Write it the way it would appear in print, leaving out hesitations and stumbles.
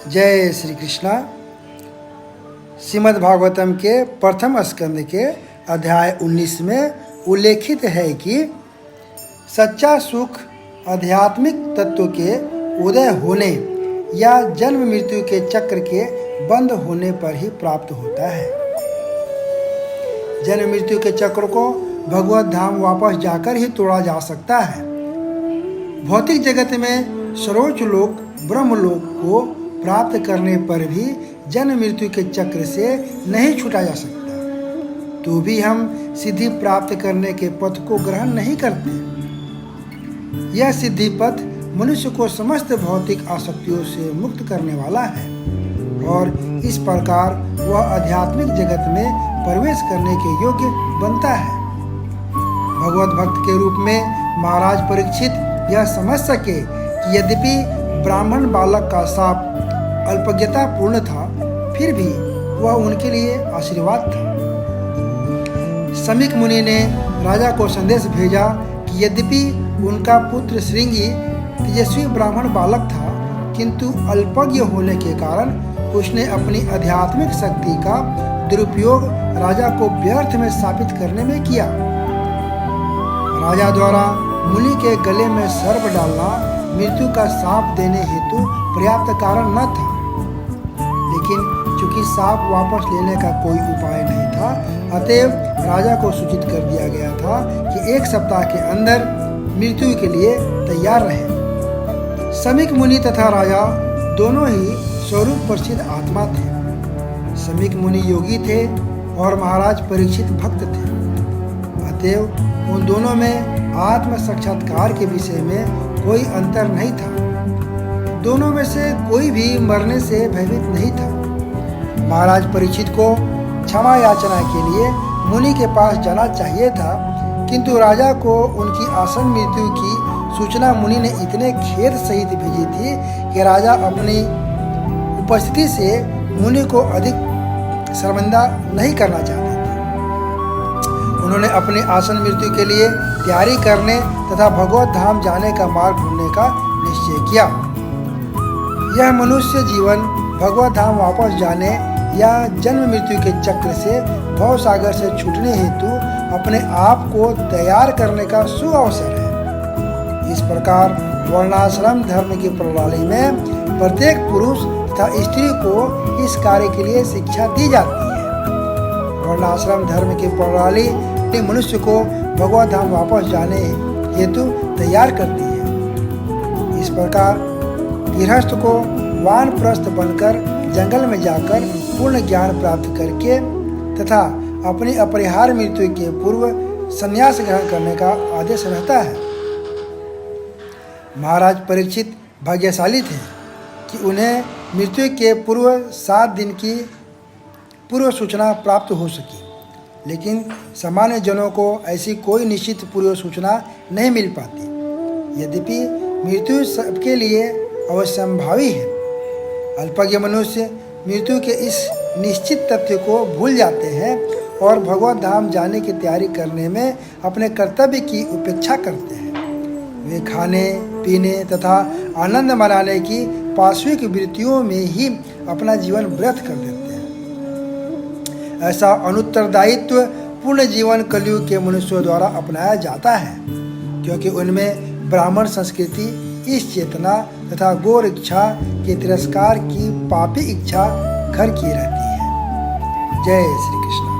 जय श्री कृष्णा। श्रीमद् भागवतम के प्रथम स्कंद के अध्याय 19 में उल्लेखित है कि सच्चा सुख आध्यात्मिक तत्व के उदय होने या जन्म मृत्यु के चक्र के बंद होने पर ही प्राप्त होता है। जन्म मृत्यु के चक्र को भगवत धाम वापस जाकर ही तोड़ा जा सकता है। भौतिक जगत में सर्वोच्च लोक ब्रह्मलोक को प्राप्त करने पर भी जन्म मृत्यु के चक्र से नहीं छूटा जा सकता, तो भी हम सिद्धि प्राप्त करने के पथ को ग्रहण नहीं करते। यह सिद्धि पथ मनुष्य को समस्त भौतिक आसक्तियों से मुक्त करने वाला है और इस प्रकार वह आध्यात्मिक जगत में प्रवेश करने के योग्य बनता है। भगवत भक्त के रूप में महाराज परीक्षित यह समझ सके कि यद्यपि ब्राह्मण बालक का शाप अल्पज्ञता पूर्ण था, फिर भी वह उनके लिए आशीर्वाद था। समीक मुनि ने राजा को संदेश भेजा कि यद्यपि उनका पुत्र श्रृंगी तेजस्वी ब्राह्मण बालक था, किंतु अल्पज्ञ होने के कारण उसने अपनी आध्यात्मिक शक्ति का दुरुपयोग राजा को व्यर्थ में स्थापित करने में किया। राजा द्वारा मुनि के गले में सर्प डालना मृत्यु का शाप देने हेतु पर्याप्त कारण न था, लेकिन चूंकि शाप वापस लेने का कोई उपाय नहीं था, अतएव राजा को सूचित कर दिया गया था कि 1 सप्ताह के अंदर मृत्यु के लिए तैयार रहें। समीक मुनि तथा राजा दोनों ही स्वरूप प्रसिद्ध आत्मा थे। समीक मुनि योगी थे और महाराज परीक्षित भक्त थे, अतएव उन दोनों में आत्म साक्षात्कार के विषय में कोई अंतर नहीं था। दोनों में से कोई भी मरने से भयभीत नहीं था। महाराज परीक्षित को क्षमा याचना के लिए मुनि के पास जाना चाहिए था, किंतु राजा को उनकी आसन मृत्यु की सूचना मुनि ने इतने खेद सहित भेजी थी कि राजा अपनी उपस्थिति से मुनि को अधिक शर्मिंदा नहीं करना चाहते थे। उन्होंने अपने आसन मृत्यु के लिए तैयारी करने तथा भगवत धाम जाने का मार्ग ढूंढने का निश्चय किया। यह मनुष्य जीवन भगवत धाम वापस जाने या जन्म मृत्यु के चक्र से भव सागर से छूटने हेतु अपने आप को तैयार करने का सुअवसर है। इस प्रकार वर्णाश्रम धर्म की प्रणाली में प्रत्येक पुरुष तथा स्त्री को इस कार्य के लिए शिक्षा दी जाती है। वर्णाश्रम धर्म की प्रणाली मनुष्य को भगवत धाम वापस जाने हेतु तैयार करती है। इस प्रकार गृहस्थ को वानप्रस्थ बनकर जंगल में जाकर पूर्ण ज्ञान प्राप्त करके तथा अपनी अपरिहार्य मृत्यु के पूर्व संन्यास ग्रहण करने का आदेश रहता है। महाराज परीक्षित भाग्यशाली थे कि उन्हें मृत्यु के पूर्व 7 दिन की पूर्व सूचना प्राप्त हो सकी, लेकिन सामान्य जनों को ऐसी कोई निश्चित पूर्व सूचना नहीं मिल पाती। यद्यपि मृत्यु सबके लिए अवश्यंभावी है, अल्पज्ञ मनुष्य मृत्यु के इस निश्चित तथ्य को भूल जाते हैं और भगवत धाम जाने की तैयारी करने में अपने कर्तव्य की उपेक्षा करते हैं। वे खाने पीने तथा आनंद मनाने की पार्श्विक वृत्तियों में ही अपना जीवन व्यर्थ कर देते हैं। ऐसा अनुत्तरदायित्व पूर्ण जीवन कलयुग के मनुष्यों द्वारा अपनाया जाता है, क्योंकि उनमें ब्राह्मण संस्कृति इस चेतना तथा गौर इच्छा के तिरस्कार की पापी इच्छा घर की रहती है। जय श्री कृष्ण।